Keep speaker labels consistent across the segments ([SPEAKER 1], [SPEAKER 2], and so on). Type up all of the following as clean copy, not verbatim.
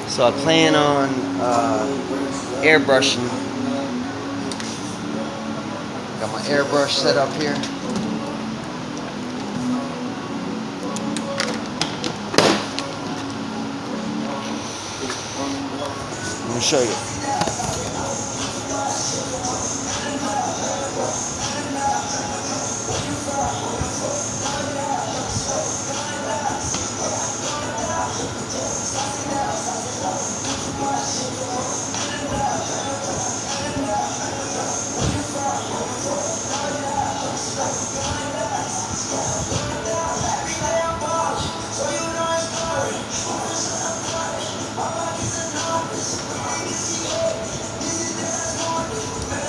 [SPEAKER 1] So I plan on airbrushing. Got my airbrush set up here. Let me show you.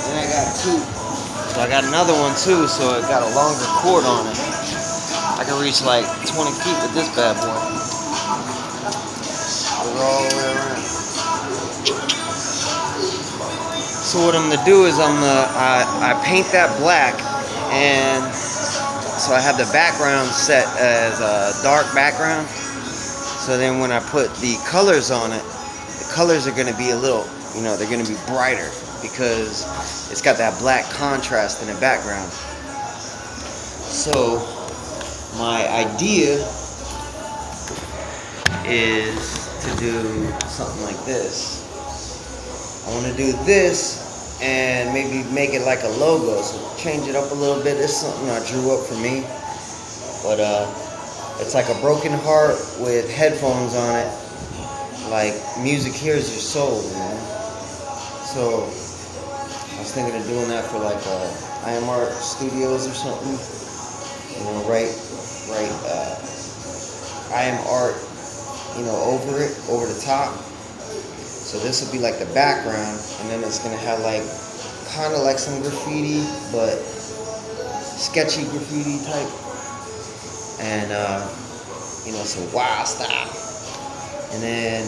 [SPEAKER 1] And I got two. So I got another one too, so it got a longer cord on it. I can reach like 20 feet with this bad boy. Goes all the way around. So what I'm gonna do is I paint that black, and so I have the background set as a dark background. So then when I put the colors on it, the colors are gonna be a little, they're gonna be brighter because it's got that black contrast in the background. So my idea is to do something like this. I want to do this and maybe make it like a logo, so change it up a little bit. It's something I drew up for me, but it's like a broken heart with headphones on it, like music hears your soul, So I was thinking of doing that for like IMR Studios or something, write I am art, over the top. So this will be like the background, and then it's gonna have like kind of like some graffiti, but sketchy graffiti type, and some wild style. And then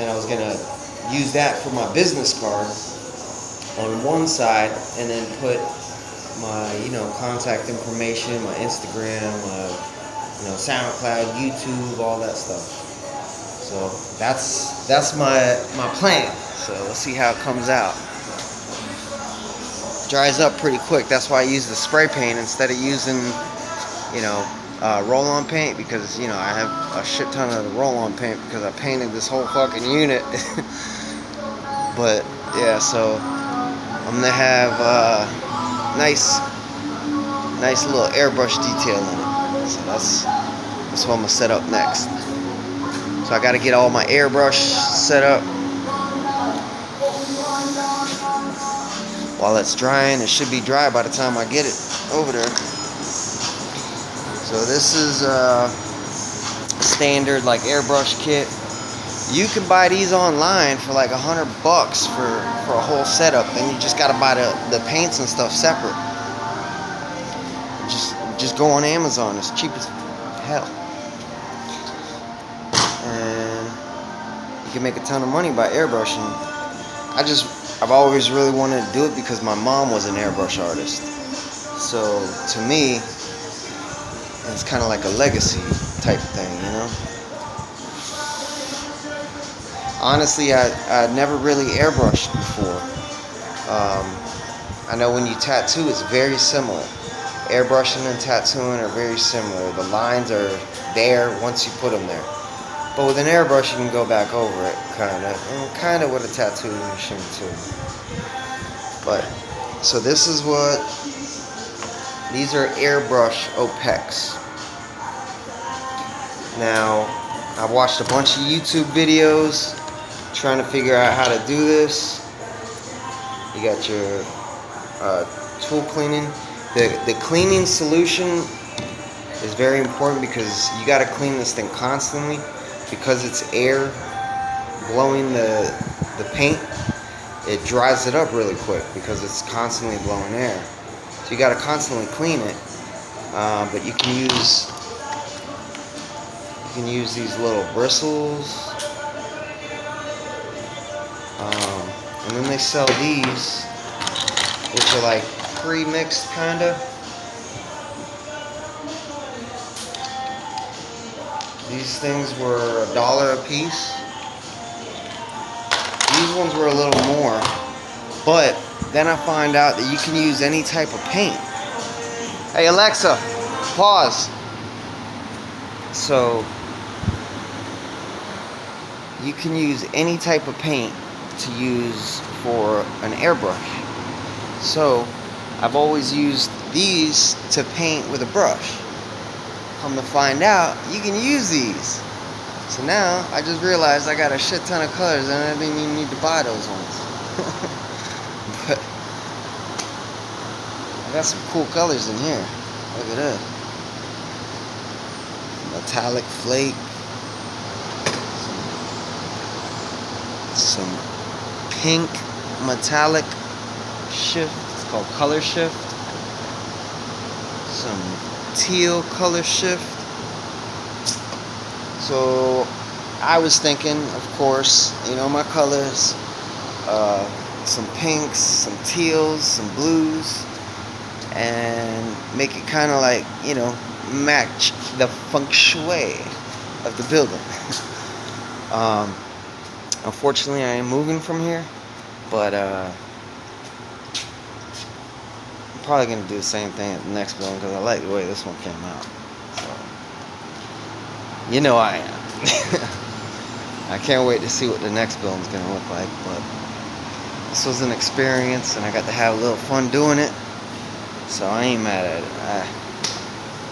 [SPEAKER 1] I was gonna use that for my business card on one side, and then put my contact information, my Instagram, SoundCloud, YouTube, all that stuff. So that's my plan. So let's see how it comes out. Dries up pretty quick. That's why I use the spray paint instead of using roll-on paint, because I have a shit ton of the roll-on paint because I painted this whole fucking unit. But yeah, so I'm gonna have nice little airbrush detail in it. So that's what I'm gonna set up next. So I got to get all my airbrush set up while it's drying. It should be dry by the time I get it over there. So this is a standard like airbrush kit. You can buy these online for like $100 for a whole setup. Then you just got to buy the paints and stuff separate. Just go on Amazon. It's cheap as hell. And you can make a ton of money by airbrushing. I've always really wanted to do it because my mom was an airbrush artist. So to me, it's kind of like a legacy type thing, Honestly, I never really airbrushed before. I know when you tattoo, it's very similar. Airbrushing and tattooing are very similar. The lines are there once you put them there. But with an airbrush, you can go back over it, kind of with a tattoo machine too. But so these are airbrush opaques. Now, I've watched a bunch of YouTube videos trying to figure out how to do this. You got your tool cleaning. The cleaning solution is very important because you got to clean this thing constantly, because it's air blowing the paint. It dries it up really quick because it's constantly blowing air. So you got to constantly clean it. But you can use these little bristles. And then they sell these, which are like pre-mixed kinda. These These things were $1 a piece. These ones were a little more, but then I find out that you can use any type of paint. Hey Alexa, pause. So you can use any type of paint to use for an airbrush. So I've always used these to paint with a brush. Come to find out, you can use these. So now I just realized I got a shit ton of colors and I didn't even need to buy those ones. But I got some cool colors in here. Look at that. Metallic flake. Some pink metallic shift. It's called color shift. Some teal color shift. So I was thinking, of course, you know, my colors, some pinks, some teals, some blues, and make it kind of like, you know, match the feng shui of the building. Unfortunately, I am moving from here, but I'm probably going to do the same thing at the next building because I like the way this one came out. So, you know I am. I can't wait to see what the next building's going to look like, but this was an experience and I got to have a little fun doing it, so I ain't mad at it.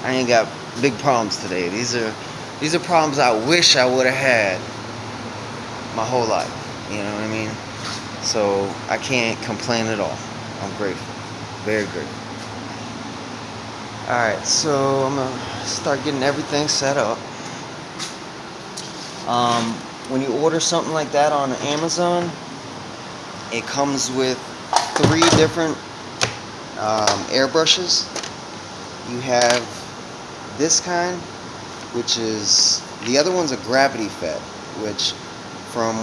[SPEAKER 1] I ain't got big problems today. These are problems I wish I would have had my whole life, you know what I mean? So I can't complain at all. I'm grateful, very grateful. Alright, so I'm gonna start getting everything set up. When you order something like that on Amazon, it comes with 3 different airbrushes. You have this kind, which is, the other one's a gravity fed, which from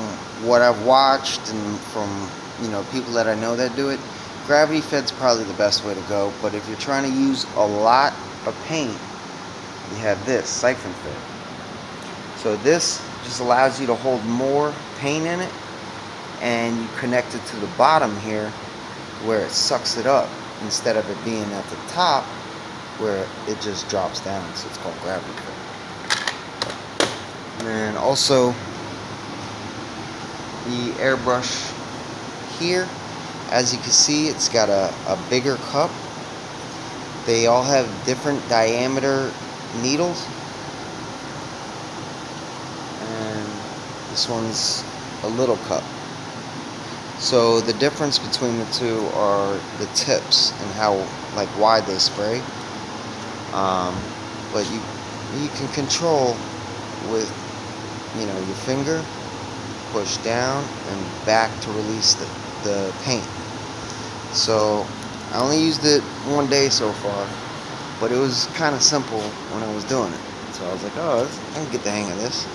[SPEAKER 1] what I've watched and from, you know, people that I know that do it, gravity fed's probably the best way to go. But if you're trying to use a lot of paint, you have this siphon fed. So this just allows you to hold more paint in it, and you connect it to the bottom here where it sucks it up instead of it being at the top where it just drops down. So it's called gravity fed. And then also the airbrush here, as you can see, it's got a bigger cup. They all have different diameter needles, and this one's a little cup. So the difference between the two are the tips and how like wide they spray. But you can control with, you know, your finger, push down and back to release the paint. So I only used it one day so far, but it was kind of simple when I was doing it. So I was like, oh, I can get the hang of this.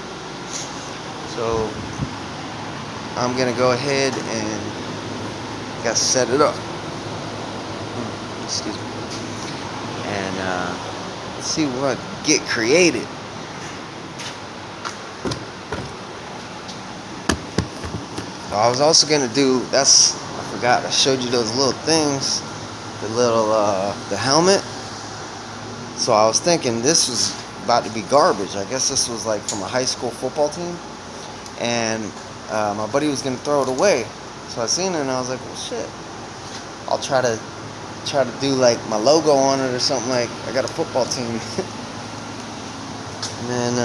[SPEAKER 1] So I'm gonna go ahead and set it up. Excuse me. And see what get created. I was also gonna do, I forgot, I showed you those little things, the helmet. So I was thinking this was about to be garbage. I guess this was like from a high school football team, and my buddy was gonna throw it away. So I seen it and I was like, well, shit, I'll try to do like my logo on it or something. Like, I got a football team. And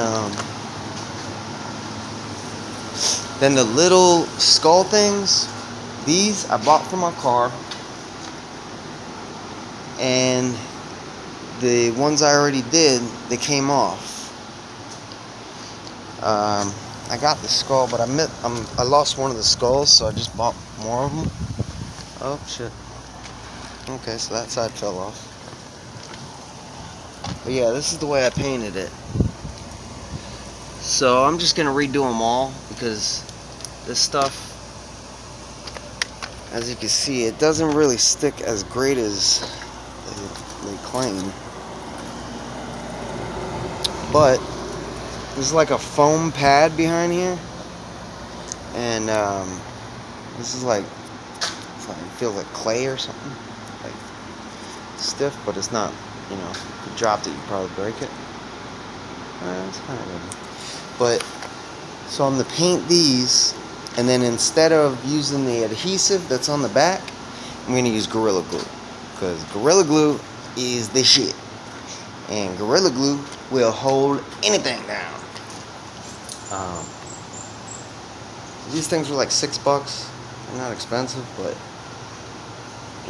[SPEAKER 1] then the little skull things, these I bought for my car, and the ones I already did, they came off. I got the skull, but I lost one of the skulls, so I just bought more of them. Oh shit. Okay, so that side fell off. But yeah, this is the way I painted it. So I'm just gonna redo them all, because this stuff, as you can see, it doesn't really stick as great as they claim. But there's like a foam pad behind here, and this is like, it's like, it feels like clay or something, like stiff, but it's not. You know, if you dropped it, you'd probably break it. It's kind of ready. But so I'm gonna paint these, and then instead of using the adhesive that's on the back, I'm gonna use Gorilla Glue, because Gorilla Glue is the shit, and Gorilla Glue will hold anything down. These things were like $6. They're not expensive, but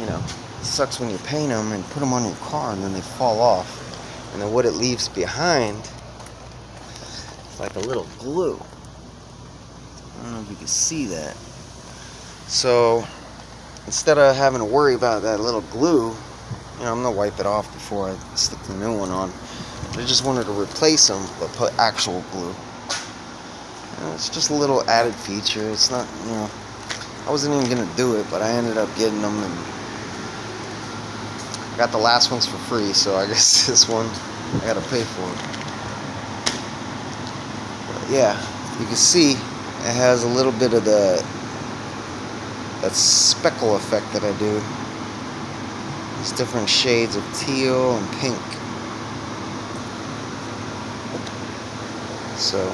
[SPEAKER 1] you know, it sucks when you paint them and put them on your car and then they fall off, and then what it leaves behind is like a little glue. I don't know if you can see that. So instead of having to worry about that little glue, you know, I'm gonna wipe it off before I stick the new one on. I just wanted to replace them, but put actual glue. And it's just a little added feature. It's not, you know, I wasn't even gonna do it, but I ended up getting them, and I got the last ones for free, so I guess this one I gotta pay for it. But yeah, you can see it has a little bit of that speckle effect that I do. These different shades of teal and pink. So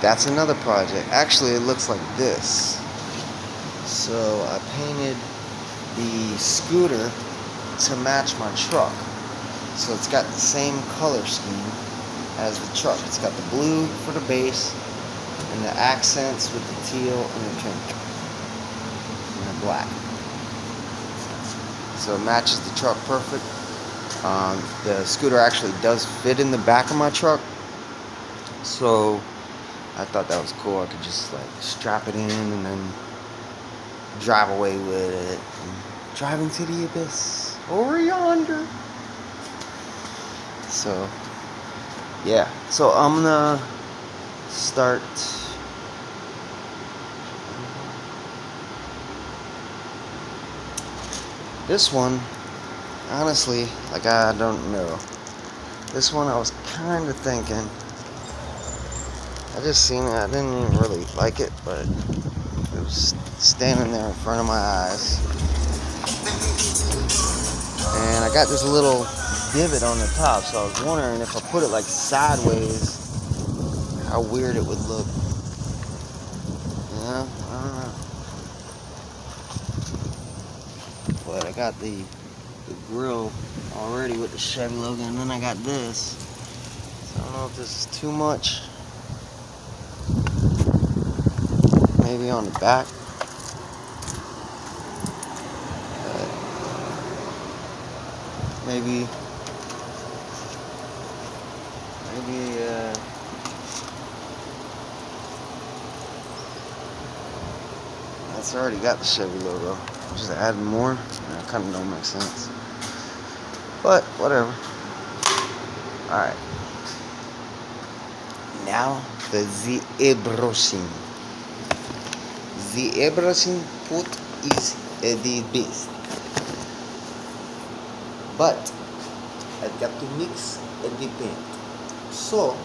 [SPEAKER 1] that's another project. Actually, it looks like this. So I painted the scooter to match my truck. So it's got the same color scheme as the truck. It's got the blue for the base, and the accents with the teal and the pink and the black. So it matches the truck perfect. The scooter actually does fit in the back of my truck, so I thought that was cool. I could just like strap it in and then drive away with it and drive into the abyss over yonder. So yeah, so I'm gonna start this one. Honestly, like, I don't know. This one I was kind of thinking, I just seen it, I didn't even really like it, but it was standing there in front of my eyes. And I got this little divot on the top, so I was wondering if I put it like sideways, how weird it would look. Yeah, I don't know. But I got the grill already with the Chevy logo, and then I got this. So I don't know if this is too much. Maybe on the back. Maybe that's already got the Chevy logo. Just adding more, that kind of don't make sense. But whatever. Alright. Now the airbrushing. The airbrushing put is the best. But I've got to mix the paint. So,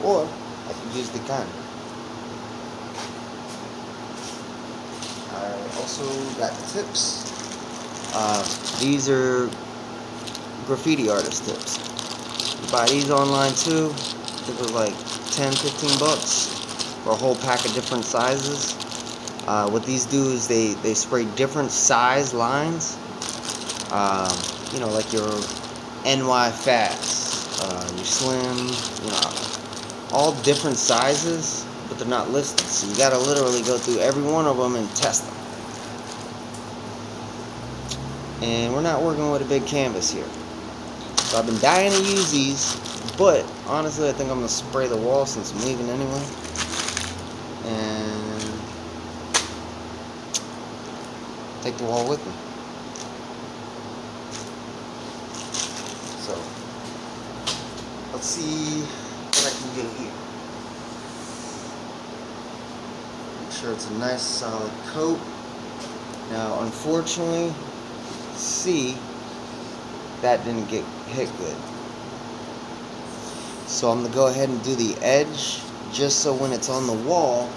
[SPEAKER 1] or I can use the can. I also got tips. These are graffiti artist tips. You buy these online too. I think it was like $10-15 for a whole pack of different sizes. What these do is they spray different size lines. You know, like your NY Fats, your Slim, you know, all different sizes, but they're not listed. So you gotta literally go through every one of them and test them. And we're not working with a big canvas here. So I've been dying to use these, but honestly I think I'm gonna spray the wall since I'm leaving anyway. And take the wall with me. So let's see what I can get here. Make sure it's a nice solid coat. Now unfortunately, see, that didn't get hit good. So I'm gonna go ahead and do the edge, just so when it's on the wall,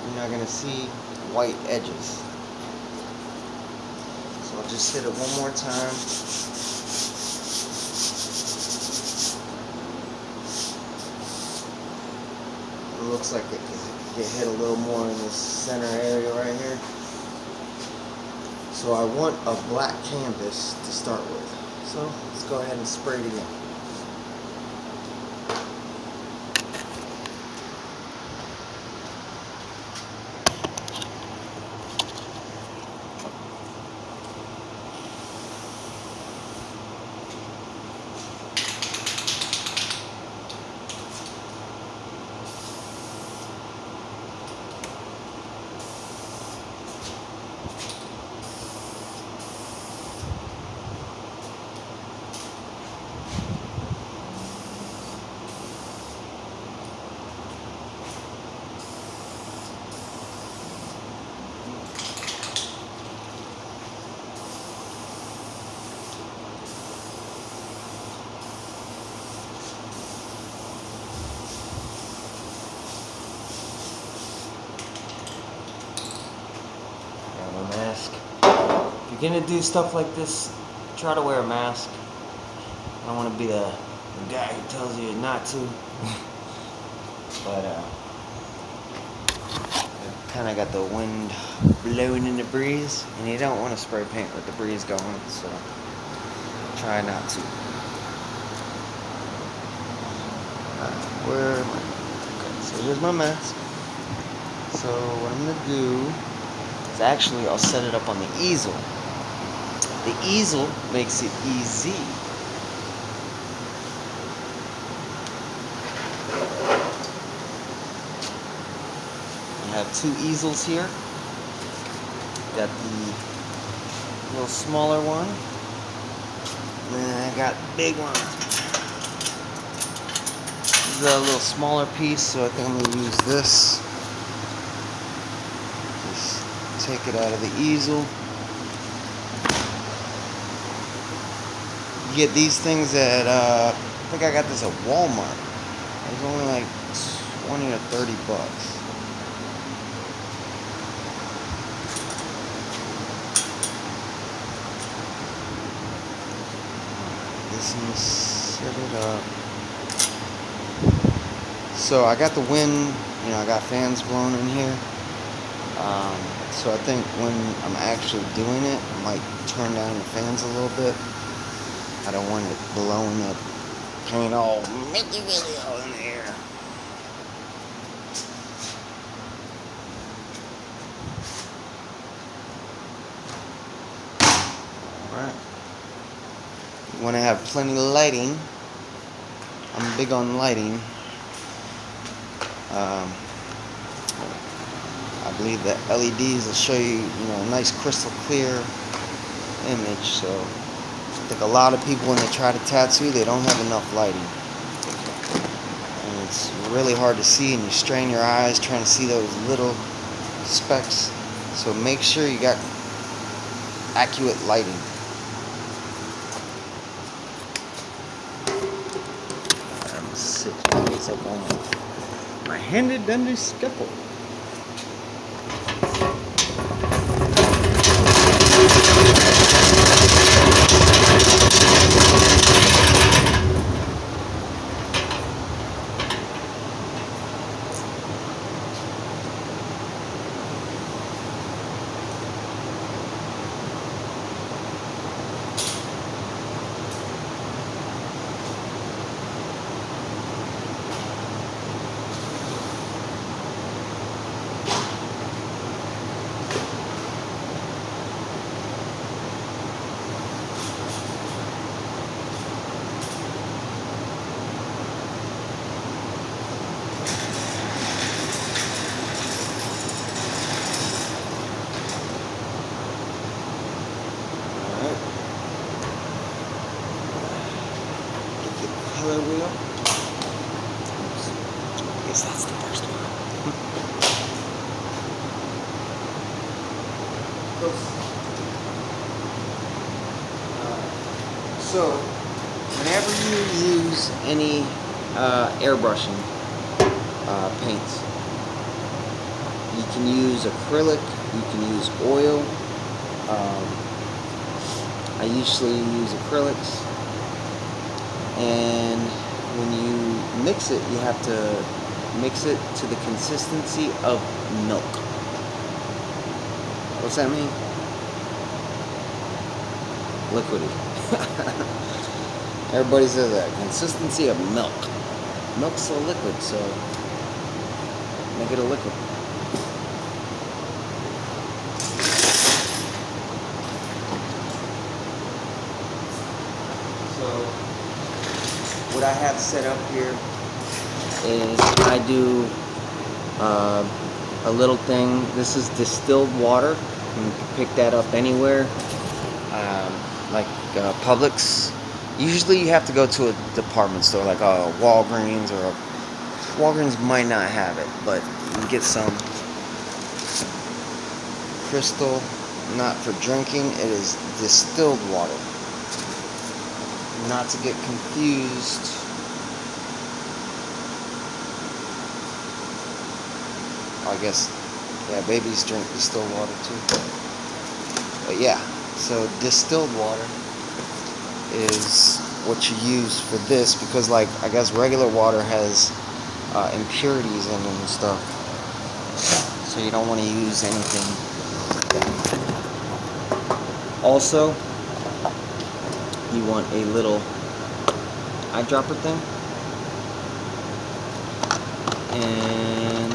[SPEAKER 1] you're not gonna see white edges. So I'll just hit it one more time. It looks like it could get hit a little more in this center area right here. So I want a black canvas to start with. So let's go ahead and spray it again. Mask. If you're gonna do stuff like this, try to wear a mask. I don't want to be the guy who tells you not to. But kind of got the wind blowing in the breeze, and you don't want to spray paint with the breeze going, so try not to. Where am I? Okay, so here's my mask. So what I'm gonna do is actually I'll set it up on the easel. The easel makes it easy. I have two easels here. Got the little smaller one, and then I got the big one. This is a little smaller piece, so I think I'm going to use this. Just take it out of the easel. You get these things at, I think I got this at Walmart. It was only like 20 or 30 bucks. And set it up. So I got the wind, I got fans blowing in here. So I think when I'm actually doing it, I might turn down the fans a little bit. I don't want it blowing the paint all Mickey Video in the air. Alright. You want to have plenty of lighting. I'm big on lighting. I believe that LEDs will show you, a nice crystal clear image. So I think a lot of people, when they try to tattoo, they don't have enough lighting, and it's really hard to see, and you strain your eyes trying to see those little specks. So make sure you got accurate lighting. I'm sick of this up on my handy dandy scalpel. Color wheel. Oops. I guess that's the first one. So, whenever you use any airbrushing paints, you can use acrylic, you can use oil. I usually use acrylics, and when you mix it, you have to mix it to the consistency of milk. What's that mean? Liquidy. Everybody says that. Consistency of milk. Milk's a liquid, so make it a liquid. So what I have set up here is I do a little thing. This is distilled water. You can pick that up anywhere, like Publix. Usually you have to go to a department store like Walgreens, or Walgreens might not have it, but you can get some crystal, not for drinking, it is distilled water. Not to get confused. I guess, yeah, babies drink distilled water too. But yeah, so distilled water is what you use for this, because like I guess regular water has impurities in it and stuff, so you don't want to use anything like that. Also, you want a little eyedropper thing, and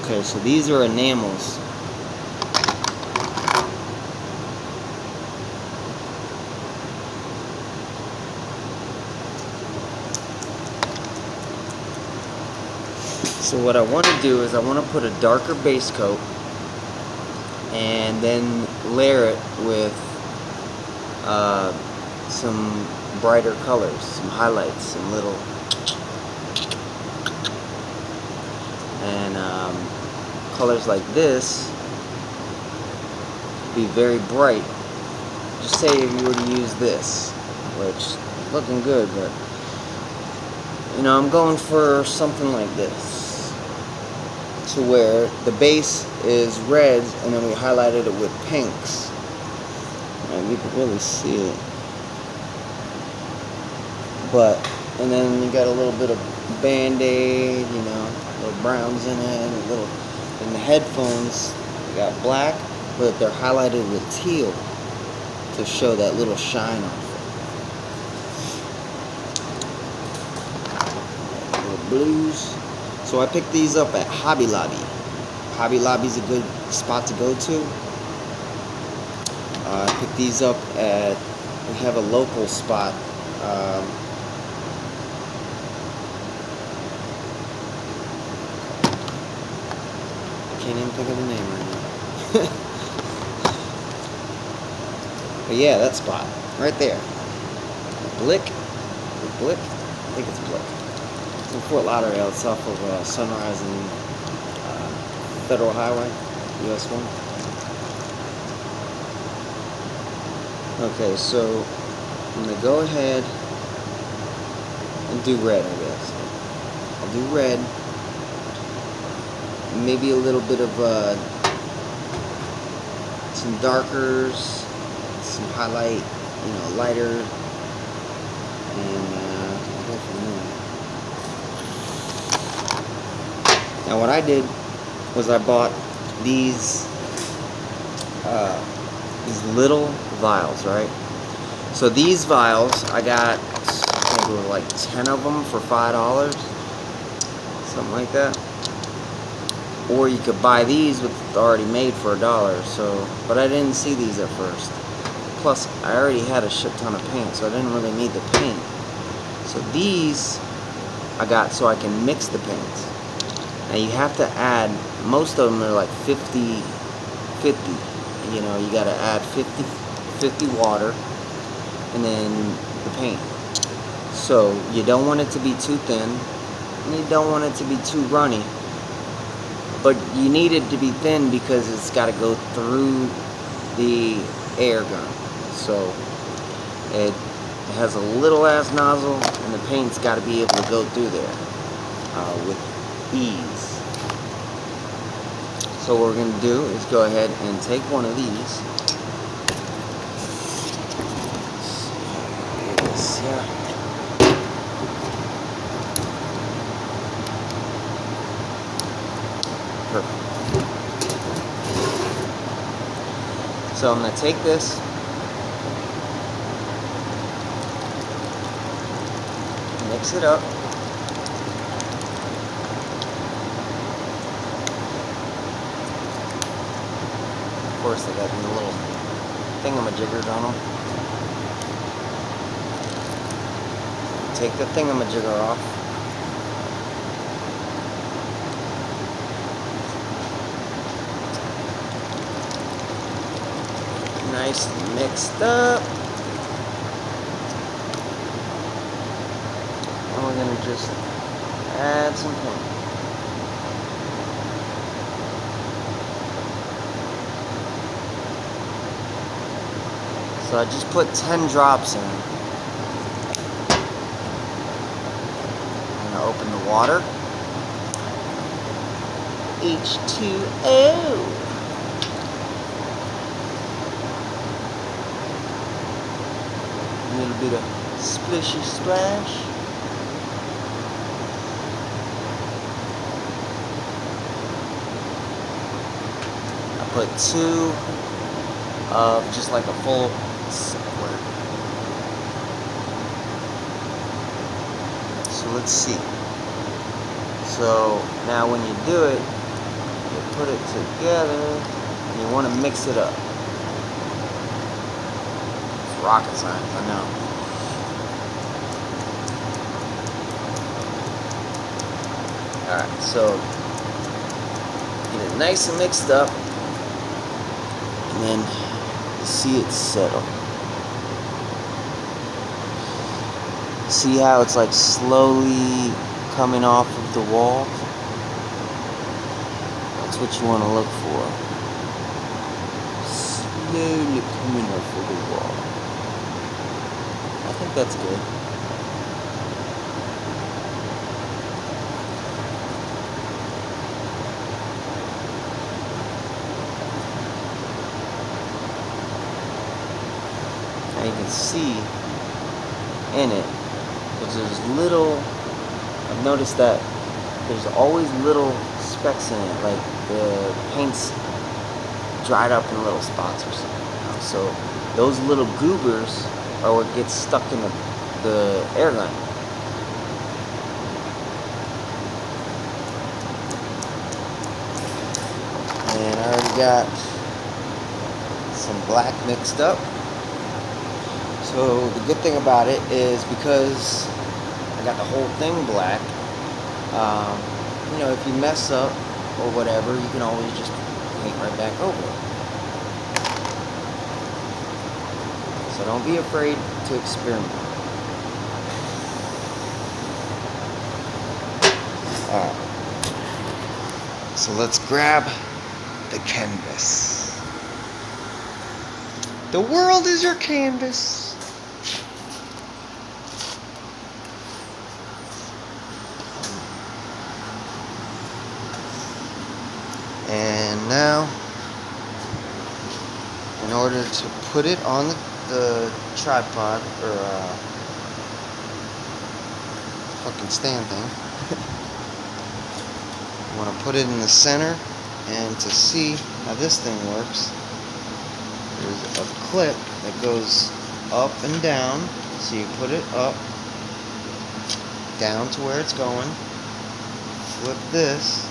[SPEAKER 1] okay, so these are enamels. So what I want to do is I want to put a darker base coat and then layer it with some brighter colors, some highlights, some little, and colors like this be very bright. Just say if you were to use this, which is looking good, but you know, I'm going for something like this, to where the base is reds and then we highlighted it with pinks, and you can really see it. But and then you got a little bit of Band-Aid, you know, little browns in it, and a little. In the headphones, they got black, but they're highlighted with teal to show that little shine off it. Little blues. So I picked these up at Hobby Lobby. Hobby Lobby's a good spot to go to. I picked these up at, we have a local spot. Can't even think of the name right now. But yeah, that spot right there. Blick. Blick? I think it's Blick. It's in Fort Lauderdale. It's off of Sunrise and Federal Highway, US 1. Okay, so I'm gonna go ahead and do red, I guess. I'll do red. Maybe a little bit of some darkers, some highlight, you know, lighter, and go from there. Now what I did was I bought these little vials, right? So these vials, I got, I think it was like 10 of them for $5.
[SPEAKER 2] something like that. Or you could buy these with already made for $1. So, but I didn't see these at first. Plus, I already had a shit ton of paint, so I didn't really need the paint. So these I got so I can mix the paints. Now you have to add, most of them are like 50. You know, you got to add 50 water and then the paint. So you don't want it to be too thin and you don't want it to be too runny, but you need it to be thin because it's got to go through the air gun. So it has a little ass nozzle and the paint's got to be able to go through there with ease. So what we're going to do is go ahead and take one of these. Yeah. Perfect. So I'm going to take this, mix it up. Of course, they got the little thingamajiggers on them. Take the thingamajigger off. Nice and mixed up. And we're going to just add some paint. So I just put 10 drops in. I'm going to open the water. H2O. A little bit of splishy splash. I put 2 of just like a full squirt. So let's see. So now when you do it, you put it together and you want to mix it up. It's rocket science, I know. Alright, so get it nice and mixed up and then you see it settle. See how it's like slowly coming off of the wall? That's what you want to look for. Slowly coming off of the wall. I think that's good. Now you can see in it, there's little, I've noticed that there's always little specks in it, like the paint's dried up in little spots or something. So those little goobers are what gets stuck in the air gun. And I already got some black mixed up. So the good thing about it is because I got the whole thing black, you know, if you mess up or whatever, you can always just paint right back over it. So don't be afraid to experiment. Alright. So let's grab the canvas. The world is your canvas. And now, in order to put it on the tripod, or fucking stand thing, you want to put it in the center, and to see how this thing works, there's a clip that goes up and down, so you put it up, down to where it's going,
[SPEAKER 1] flip this.